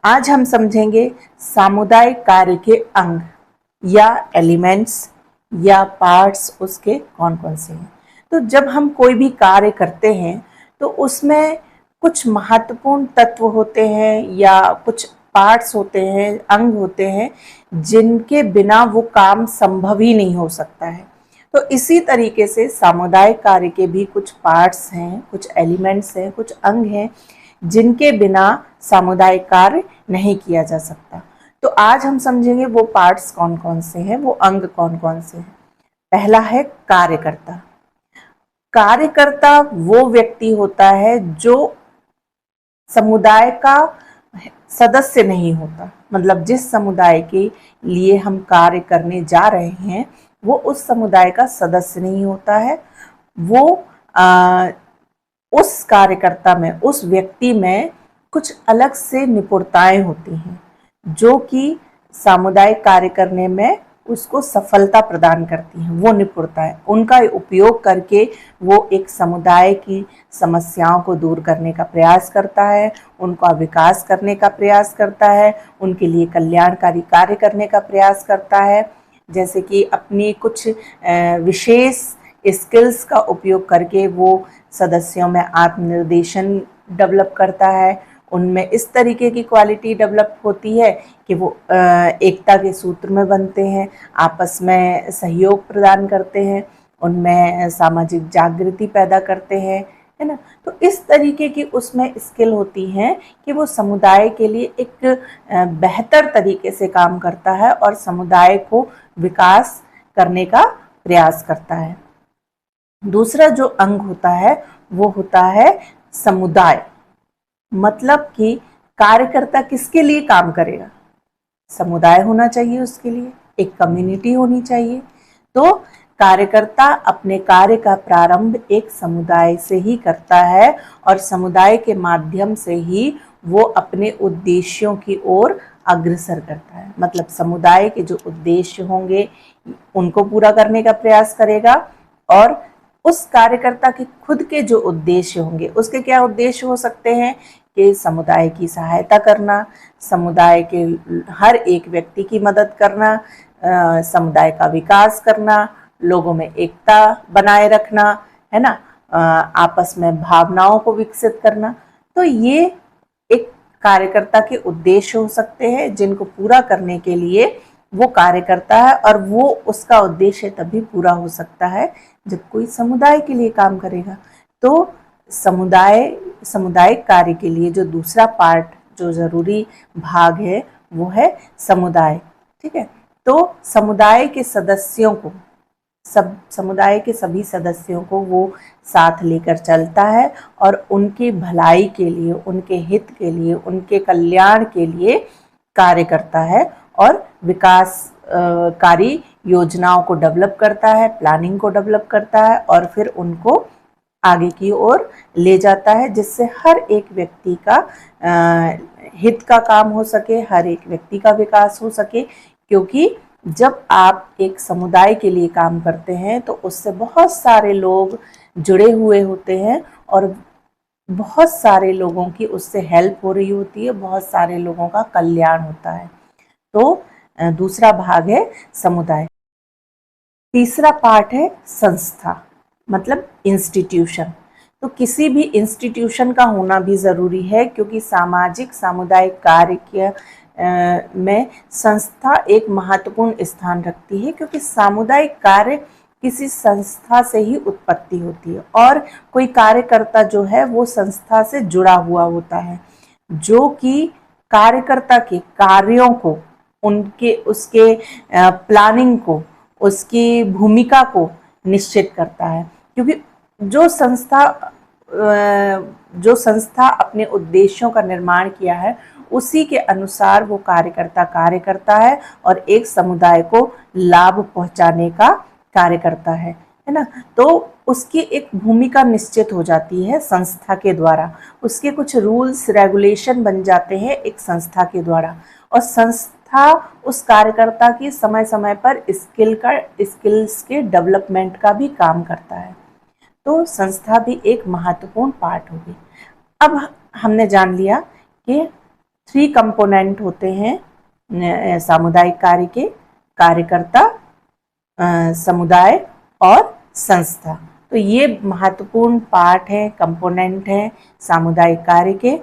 आज हम समझेंगे सामुदायिक कार्य के अंग या एलिमेंट्स या पार्ट्स उसके कौन कौन से हैं। तो जब हम कोई भी कार्य करते हैं तो उसमें कुछ महत्वपूर्ण तत्व होते हैं या कुछ पार्ट्स होते हैं, अंग होते हैं जिनके बिना वो काम संभव ही नहीं हो सकता है। तो इसी तरीके से सामुदायिक कार्य के भी कुछ पार्ट्स हैं, कुछ एलिमेंट्स हैं, कुछ अंग हैं जिनके बिना सामुदायिक कार्य नहीं किया जा सकता। तो आज हम समझेंगे वो पार्ट्स कौन कौन से हैं, वो अंग कौन कौन से हैं। पहला है कार्यकर्ता। कार्यकर्ता वो व्यक्ति होता है जो समुदाय का सदस्य नहीं होता, मतलब जिस समुदाय के लिए हम कार्य करने जा रहे हैं वो उस समुदाय का सदस्य नहीं होता है। वो उस कार्यकर्ता में, उस व्यक्ति में कुछ अलग से निपुणताएं होती हैं जो कि सामुदायिक कार्य करने में उसको सफलता प्रदान करती हैं। वो निपुणताएं, उनका उपयोग करके वो एक समुदाय की समस्याओं को दूर करने का प्रयास करता है, उनका विकास करने का प्रयास करता है, उनके लिए कल्याणकारी कार्य करने का प्रयास करता है। जैसे कि अपनी कुछ विशेष स्किल्स का उपयोग करके वो सदस्यों में आत्मनिर्देशन डेवलप करता है, उनमें इस तरीके की क्वालिटी डेवलप होती है कि वो एकता के सूत्र में बनते हैं, आपस में सहयोग प्रदान करते हैं, उनमें सामाजिक जागृति पैदा करते हैं, है ना। तो इस तरीके की उसमें स्किल होती हैं कि वो समुदाय के लिए एक बेहतर तरीके से काम करता है और समुदाय को विकास करने का प्रयास करता है। दूसरा जो अंग होता है वो होता है समुदाय। मतलब कि कार्यकर्ता किसके लिए काम करेगा? समुदाय होना चाहिए, उसके लिए एक कम्युनिटी होनी चाहिए। तो कार्यकर्ता अपने कार्य का प्रारंभ एक समुदाय से ही करता है और समुदाय के माध्यम से ही वो अपने उद्देश्यों की ओर अग्रसर करता है। मतलब समुदाय के जो उद्देश्य होंगे उनको पूरा करने का प्रयास करेगा और उस कार्यकर्ता के खुद के जो उद्देश्य होंगे, उसके क्या उद्देश्य हो सकते हैं कि समुदाय की सहायता करना, समुदाय के हर एक व्यक्ति की मदद करना, समुदाय का विकास करना, लोगों में एकता बनाए रखना, है ना, आपस में भावनाओं को विकसित करना। तो ये एक कार्यकर्ता के उद्देश्य हो सकते हैं जिनको पूरा करने के लिए वो कार्य करता है और वो उसका उद्देश्य तभी पूरा हो सकता है जब कोई समुदाय के लिए काम करेगा। तो सामुदायिक कार्य के लिए जो दूसरा पार्ट, जो जरूरी भाग है वो है समुदाय। ठीक है। तो समुदाय के सदस्यों को, समुदाय के सभी सदस्यों को वो साथ लेकर चलता है और उनकी भलाई के लिए, उनके हित के लिए, उनके कल्याण के लिए कार्य करता है और विकासकारी योजनाओं को डेवलप करता है, प्लानिंग को डेवलप करता है और फिर उनको आगे की ओर ले जाता है जिससे हर एक व्यक्ति का हित का काम हो सके, हर एक व्यक्ति का विकास हो सके। क्योंकि जब आप एक समुदाय के लिए काम करते हैं तो उससे बहुत सारे लोग जुड़े हुए होते हैं और बहुत सारे लोगों की उससे हेल्प हो रही होती है, बहुत सारे लोगों का कल्याण होता है। तो दूसरा भाग है समुदाय। तीसरा पार्ट है संस्था, मतलब इंस्टीट्यूशन। तो किसी भी इंस्टीट्यूशन का होना भी ज़रूरी है क्योंकि सामाजिक सामुदायिक कार्य के में संस्था एक महत्वपूर्ण स्थान रखती है, क्योंकि सामुदायिक कार्य किसी संस्था से ही उत्पत्ति होती है और कोई कार्यकर्ता जो है वो संस्था से जुड़ा हुआ होता है, जो कि कार्यकर्ता के कार्यों को, उनके उसके प्लानिंग को, उसकी भूमिका को निश्चित करता है। क्योंकि जो संस्था अपने उद्देश्यों का निर्माण किया है उसी के अनुसार वो कार्यकर्ता कार्य करता है और एक समुदाय को लाभ पहुंचाने का कार्य करता है ना। तो उसकी एक भूमिका निश्चित हो जाती है संस्था के द्वारा, उसके कुछ रूल्स रेगुलेशन बन जाते हैं एक संस्था के द्वारा और संस्था उस कार्यकर्ता की समय समय पर स्किल्स के डेवलपमेंट का भी काम करता है। तो संस्था भी एक महत्वपूर्ण पार्ट होगी। अब हमने जान लिया कि 3 कंपोनेंट होते हैं सामुदायिक कार्य के: कार्यकर्ता, समुदाय और संस्था। तो ये महत्वपूर्ण पार्ट है, कंपोनेंट है सामुदायिक कार्य के।